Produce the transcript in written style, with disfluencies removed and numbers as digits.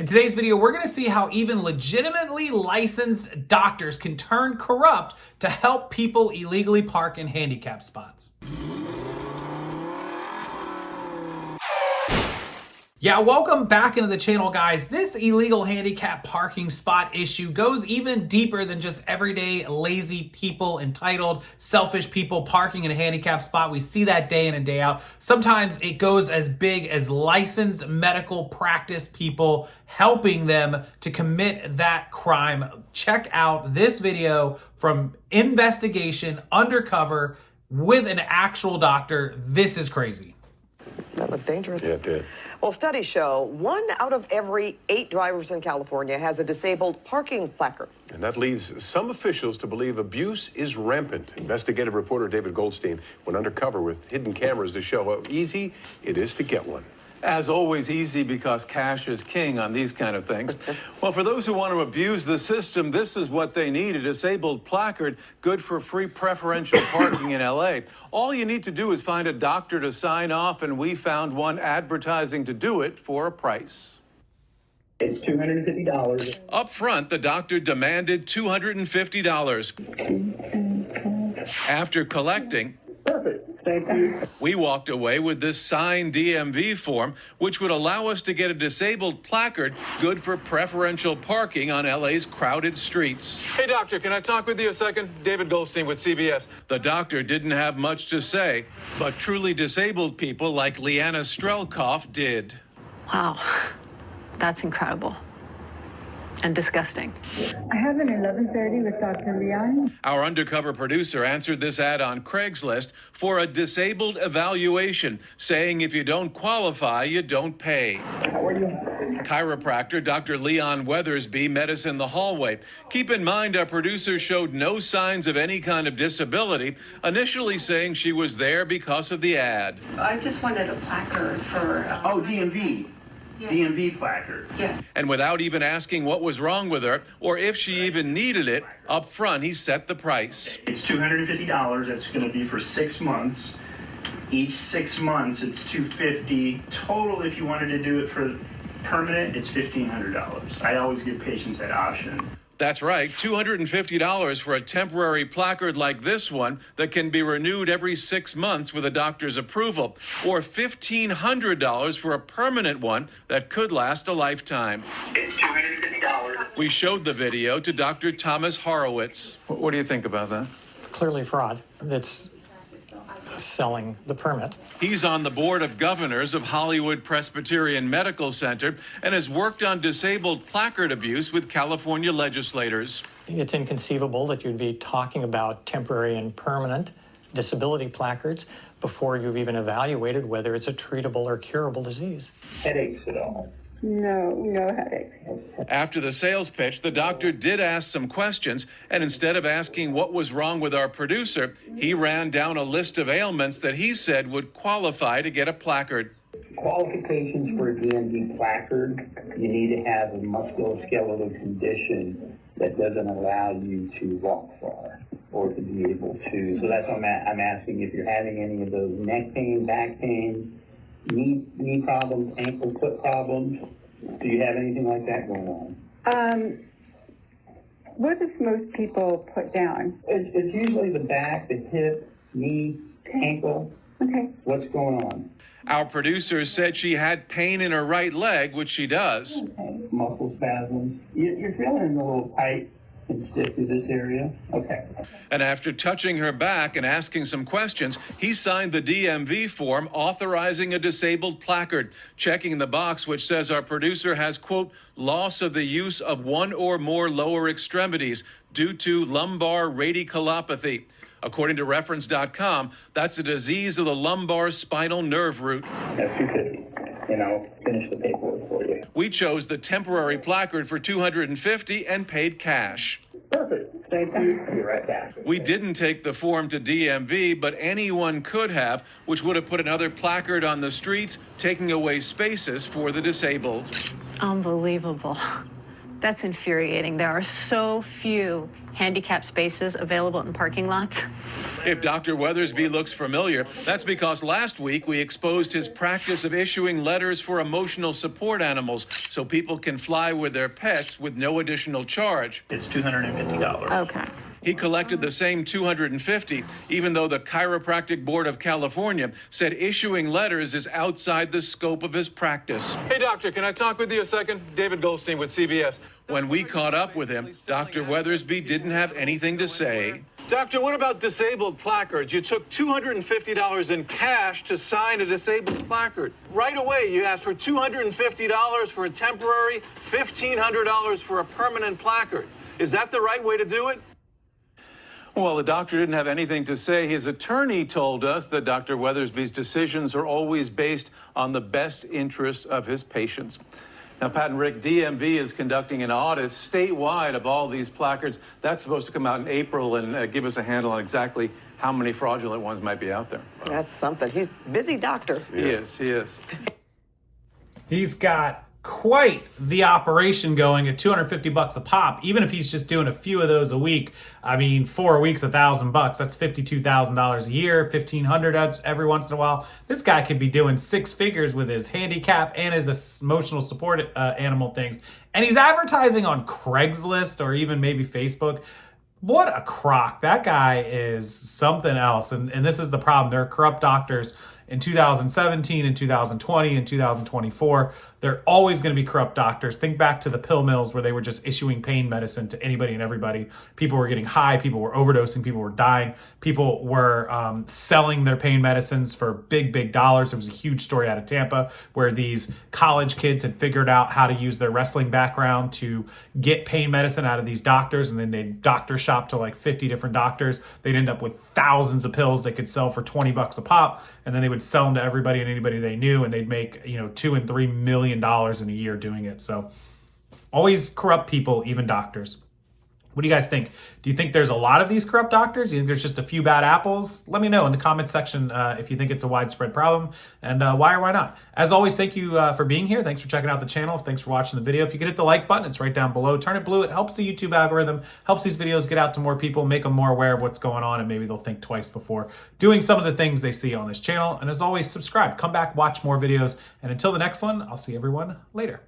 In today's video, we're going to see how even legitimately licensed doctors can turn corrupt to help people illegally park in handicap spots. Yeah, welcome back into the channel, guys. This illegal handicap parking spot issue goes even deeper than just everyday lazy people, entitled, selfish people parking in a handicap spot. We see that day in and day out. Sometimes it goes as big as licensed medical practice people helping them to commit that crime. Check out this video from Investigation Undercover with an actual doctor. This is crazy. That looked dangerous. Yeah, it did. Well, studies show 1 out of every 8 drivers in California has a disabled parking placard. And that leads some officials to believe abuse is rampant. Investigative reporter David Goldstein went undercover with hidden cameras to show how easy it is to get one. As always, easy because cash is king on these kind of things. Well, for those who want to abuse the system, this is what they need: a disabled placard good for free preferential parking in LA. All you need to do is find a doctor to sign off, and we found one advertising to do it for a price. It's $250. Up front, the doctor demanded $250. After collecting, Perfect. Thank you. we walked away with this signed DMV form, which would allow us to get a disabled placard good for preferential parking on LA's crowded streets. Hey, doctor, can I talk with you a second? David Goldstein with CBS. The doctor didn't have much to say, but truly disabled people like Leanna Strelkoff did. Wow, that's incredible and disgusting. I have an 11:30 with Dr. Leon. Our undercover producer answered this ad on Craigslist for a disabled evaluation, saying if you don't qualify, you don't pay. How are you? Chiropractor Dr. Leon Weathersby met us in the hallway. Keep in mind, our producer showed no signs of any kind of disability, initially saying she was there because of the ad. I just wanted a placard for... Oh, DMV. Yeah. DMV placard. Yes. And without even asking what was wrong with her or if she even needed it, up front he set the price. It's $250. That's going to be for 6 months. Each 6 months, it's $250. Total, if you wanted to do it for permanent, it's $1,500. I always give patients that option. That's right, $250 for a temporary placard like this one that can be renewed every 6 months with a doctor's approval, or $1,500 for a permanent one that could last a lifetime. It's $250. We showed the video to Dr. Thomas Horowitz. What do you think about that? Clearly fraud. It's selling the permit. He's on the board of governors of Hollywood Presbyterian Medical Center and has worked on disabled placard abuse with California legislators. It's inconceivable that you'd be talking about temporary and permanent disability placards before you've even evaluated whether it's a treatable or curable disease. Headaches at all? No headaches. After the sales pitch, the doctor did ask some questions, and instead of asking what was wrong with our producer, he ran down a list of ailments that he said would qualify to get a placard. Qualifications for a DMV placard: you need to have a musculoskeletal condition that doesn't allow you to walk far or to be able to. So that's what I'm asking if you're having any of those neck pain, back pain, knee problems, ankle, foot problems. Do you have anything like that going on? What does most people put down? It's usually the back, the hip, knee, ankle. Okay. What's going on? Our producer said she had pain in her right leg, which she does. Okay. Muscle spasms. You're feeling a little tight and stiff to this area? Okay. And after touching her back and asking some questions, he signed the DMV form authorizing a disabled placard, checking the box which says our producer has, quote, loss of the use of one or more lower extremities due to lumbar radiculopathy. According to reference.com, that's a disease of the lumbar spinal nerve root. That's $250. Finish the paperwork for you. We chose the temporary placard for $250 and paid cash. Perfect. Thank you. I'll be right back. We didn't take the form to DMV, but anyone could have, which would have put another placard on the streets, taking away spaces for the disabled. Unbelievable. That's infuriating. There are so few handicap spaces available in parking lots. If Dr. Weathersby looks familiar, that's because last week we exposed his practice of issuing letters for emotional support animals so people can fly with their pets with no additional charge. It's $250. Okay. He collected the same $250, even though the Chiropractic Board of California said issuing letters is outside the scope of his practice. Hey, doctor, can I talk with you a second? David Goldstein with CBS. When we caught up with him, Dr. Weathersby didn't have anything to say. Doctor, what about disabled placards? You took $250 in cash to sign a disabled placard. Right away, you asked for $250 for a temporary, $1,500 for a permanent placard. Is that the right way to do it? Well, the doctor didn't have anything to say. His attorney told us that Dr. Weathersby's decisions are always based on the best interests of his patients. Now, Pat and Rick, DMV is conducting an audit statewide of all these placards. That's supposed to come out in April and give us a handle on exactly how many fraudulent ones might be out there. That's something. He's a busy doctor. He is. He's got quite the operation going at $250 a pop. Even if he's just doing a few of those a week, I mean, 4 weeks, $1,000. That's $52,000 a year, $1,500 every once in a while. This guy could be doing 6 figures with his handicap and his emotional support animal things. And he's advertising on Craigslist or even maybe Facebook. What a crock. That guy is something else. And this is the problem. There are corrupt doctors in 2017, in 2020, in 2024. They're always going to be corrupt doctors. Think back to the pill mills where they were just issuing pain medicine to anybody and everybody. People were getting high. People were overdosing. People were dying. People were selling their pain medicines for big dollars. There was a huge story out of Tampa where these college kids had figured out how to use their wrestling background to get pain medicine out of these doctors, and then they'd doctor shop to like 50 different doctors. They'd end up with thousands of pills they could sell for $20 a pop, and then they would sell them to everybody and anybody they knew, and they'd make $2 and $3 million in a year doing it. So always corrupt people, even doctors. What do you guys think? Do you think there's a lot of these corrupt doctors? Do you think there's just a few bad apples? Let me know in the comment section if you think it's a widespread problem, and why or why not. As always, thank you for being here. Thanks for checking out the channel. Thanks for watching the video. If you could hit the like button, it's right down below. Turn it blue. It helps the YouTube algorithm, helps these videos get out to more people, make them more aware of what's going on, and maybe they'll think twice before doing some of the things they see on this channel. And as always, subscribe. Come back, watch more videos. And until the next one, I'll see everyone later.